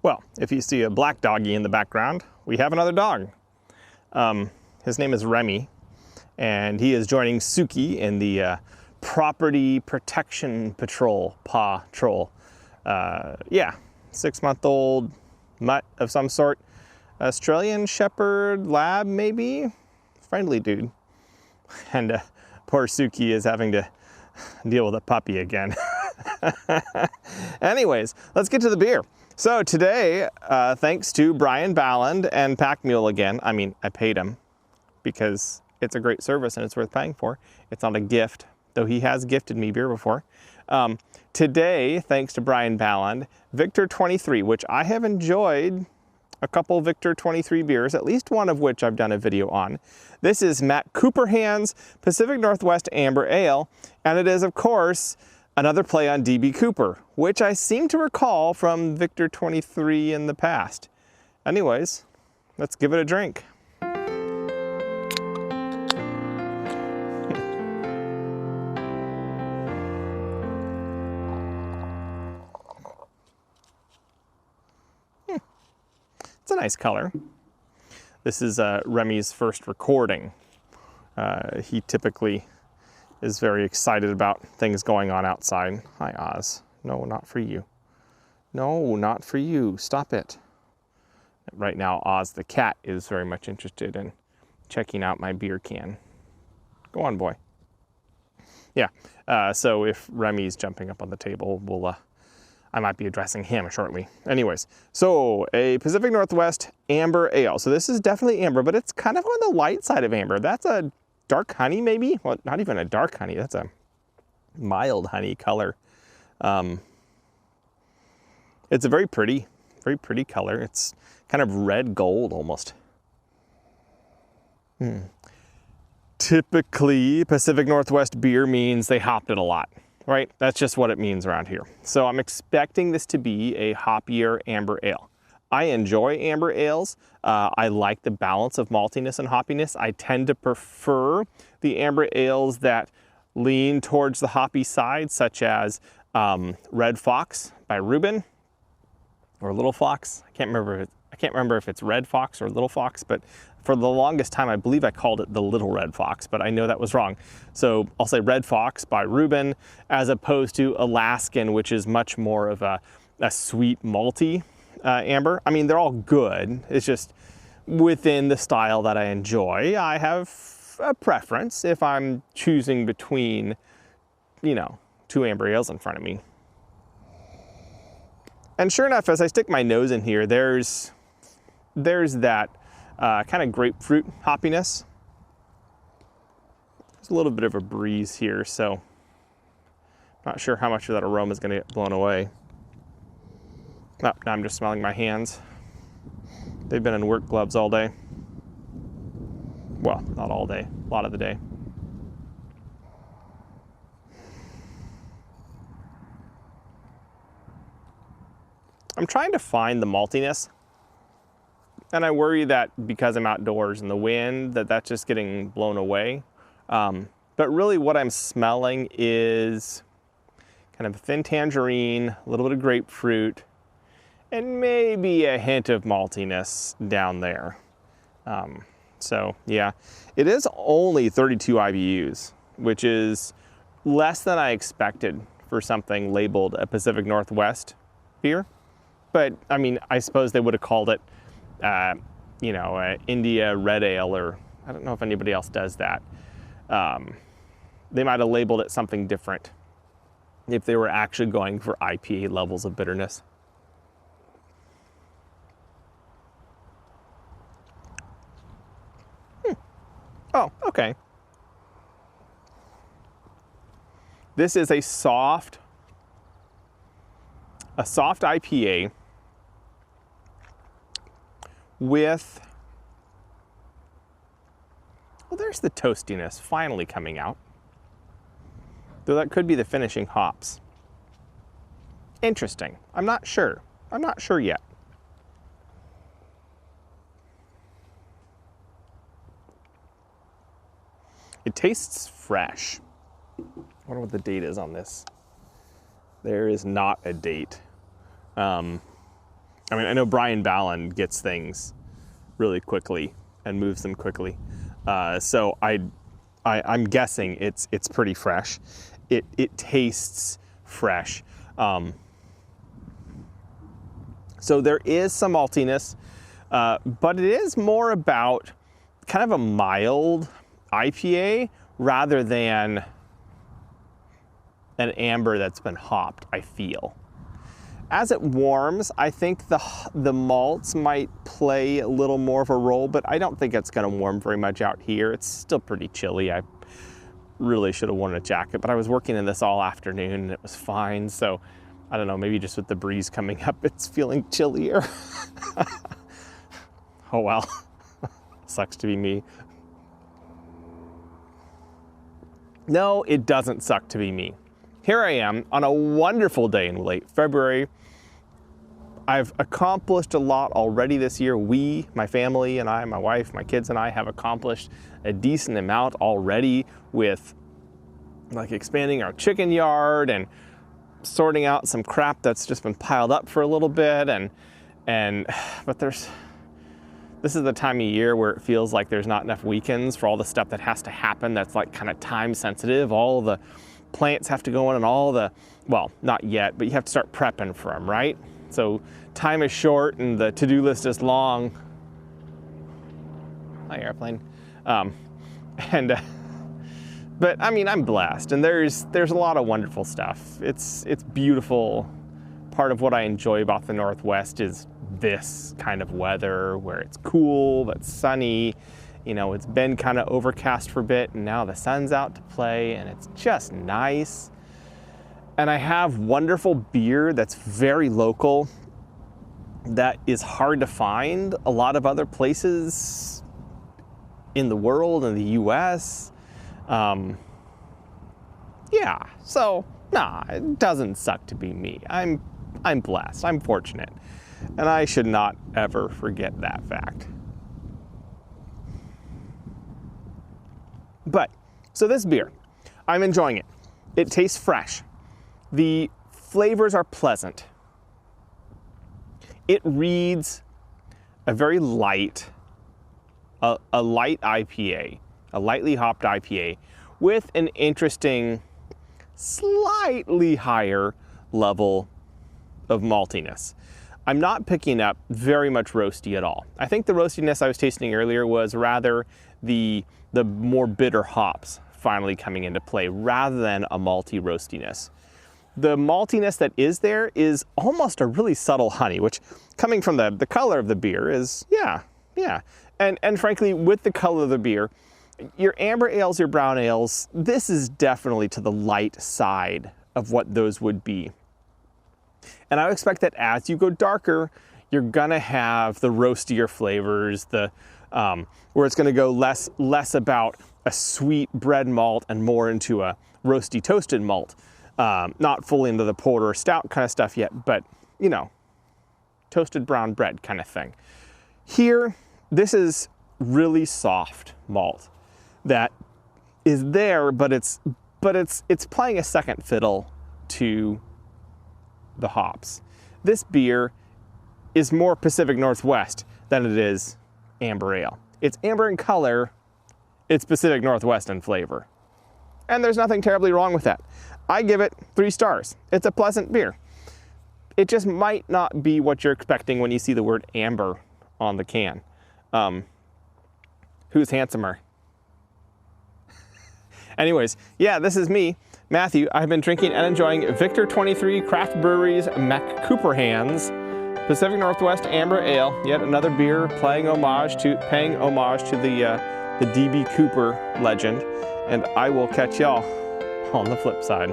Well, if you see a black doggy in the background, we have another dog. His name is Remy, and he is joining Suki in the Property Protection Patrol, Paw Troll. Yeah, 6-month-old mutt of some sort. Australian Shepherd Lab, maybe? Friendly dude. And poor Suki is having to deal with a puppy again. Anyways, let's get to the beer. So today, thanks to Brian Balland and Pack Mule again. I mean, I paid him because it's a great service and it's worth paying for. It's not a gift, though he has gifted me beer before. Today, thanks to Brian Balland, Victor-23, which I have enjoyed a couple Victor-23 beers, at least one of which I've done a video on. This is MacCooperHans Pacific Northwest Amber Ale, and it is, of course, another play on DB Cooper, which I seem to recall from Victor-23 in the past. Anyways, let's give it a drink. It's a nice color. This is Remy's first recording. He typically is very excited about things going on outside. Hi, Oz. No, not for you. No, not for you. Stop it. Right now, Oz the cat is very much interested in checking out my beer can. Go on, boy. Yeah, so if Remy's jumping up on the table, I might be addressing him shortly. Anyways, so a Pacific Northwest Amber Ale. So this is definitely amber, but it's kind of on the light side of amber. That's a dark honey, maybe? Well, not even a dark honey. That's a mild honey color. It's a very pretty color. It's kind of red gold almost. Typically, Pacific Northwest beer means they hopped it a lot, right? That's just what it means around here. So I'm expecting this to be a hoppier amber ale. I enjoy amber ales. I like the balance of maltiness and hoppiness. I tend to prefer the amber ales that lean towards the hoppy side, such as Red Fox by Reuben, or Little Fox. I can't remember if it's Red Fox or Little Fox, but for the longest time, I believe I called it the Little Red Fox, but I know that was wrong. So I'll say Red Fox by Reuben, as opposed to Alaskan, which is much more of a sweet malty amber. I mean, they're all good. It's just within the style that I enjoy. I have a preference if I'm choosing between, you know, two amber ales in front of me. And sure enough, as I stick my nose in here, there's that kind of grapefruit hoppiness. There's a little bit of a breeze here, so not sure how much of that aroma is going to get blown away. Oh, now I'm just smelling my hands. They've been in work gloves all day. Well, not all day, a lot of the day. I'm trying to find the maltiness, and I worry that because I'm outdoors in the wind, that's just getting blown away. But really what I'm smelling is kind of a thin tangerine, a little bit of grapefruit, and maybe a hint of maltiness down there. So yeah, it is only 32 IBUs, which is less than I expected for something labeled a Pacific Northwest beer. But I mean, I suppose they would have called it, you know, India Red Ale, or I don't know if anybody else does that. They might have labeled it something different if they were actually going for IPA levels of bitterness. Oh, okay. This is a soft IPA with, well, there's the toastiness finally coming out. Though that could be the finishing hops. Interesting. I'm not sure. I'm not sure yet. It tastes fresh. I wonder what the date is on this. There is not a date. I mean, I know Brian Ballon gets things really quickly and moves them quickly. So I'm guessing it's pretty fresh. It tastes fresh. So there is some maltiness, but it is more about kind of a mild IPA rather than an amber that's been hopped, I feel. As it warms, I think the malts might play a little more of a role, but I don't think it's gonna warm very much out here. It's still pretty chilly. I really should have worn a jacket, but I was working in this all afternoon and it was fine. So I don't know, maybe just with the breeze coming up, it's feeling chillier. Oh well, sucks to be me. No, it doesn't suck to be me. Here I am on a wonderful day in late February. I've accomplished a lot already this year. We, my family and I, my wife, my kids and I have accomplished a decent amount already with like expanding our chicken yard and sorting out some crap that's just been piled up for a little bit. But this is the time of year where it feels like there's not enough weekends for all the stuff that has to happen that's like kind of time sensitive. All the plants have to go in and all the, well, not yet, but you have to start prepping for them, right? So time is short and the to-do list is long. Hi, airplane. But I mean, I'm blessed, and there's a lot of wonderful stuff. It's beautiful. Part of what I enjoy about the Northwest is this kind of weather where it's cool, but sunny. You know, it's been kind of overcast for a bit, and now the sun's out to play, and it's just nice. And I have wonderful beer that's very local, that is hard to find a lot of other places in the world, in the US. Yeah, so nah, it doesn't suck to be me. I'm blessed, I'm fortunate, and I should not ever forget that fact. But, so this beer, I'm enjoying it. It tastes fresh. The flavors are pleasant. It reads a very light, a light IPA, a lightly hopped IPA with an interesting, slightly higher level of maltiness. I'm not picking up very much roasty at all. I think the roastiness I was tasting earlier was rather the more bitter hops finally coming into play rather than a malty roastiness. The maltiness that is there is almost a really subtle honey, which coming from the color of the beer is, yeah. And frankly, with the color of the beer, your amber ales, your brown ales, this is definitely to the light side of what those would be. And I would expect that as you go darker, you're gonna have the roastier flavors, where it's gonna go less about a sweet bread malt and more into a roasty toasted malt. Not fully into the porter or stout kind of stuff yet, but you know, toasted brown bread kind of thing. Here, this is really soft malt that is there, but it's playing a second fiddle to the hops. This beer is more Pacific Northwest than it is amber ale. It's amber in color, it's Pacific Northwest in flavor. And there's nothing terribly wrong with that. I give it 3 stars. It's a pleasant beer. It just might not be what you're expecting when you see the word amber on the can. Who's handsomer? Anyways, yeah, this is me, Matthew. I've been drinking and enjoying Victor-23 Craft Brewery's MacCooperHans Pacific Northwest Amber Ale. Yet another beer paying homage to the D.B. Cooper legend. And I will catch y'all on the flip side.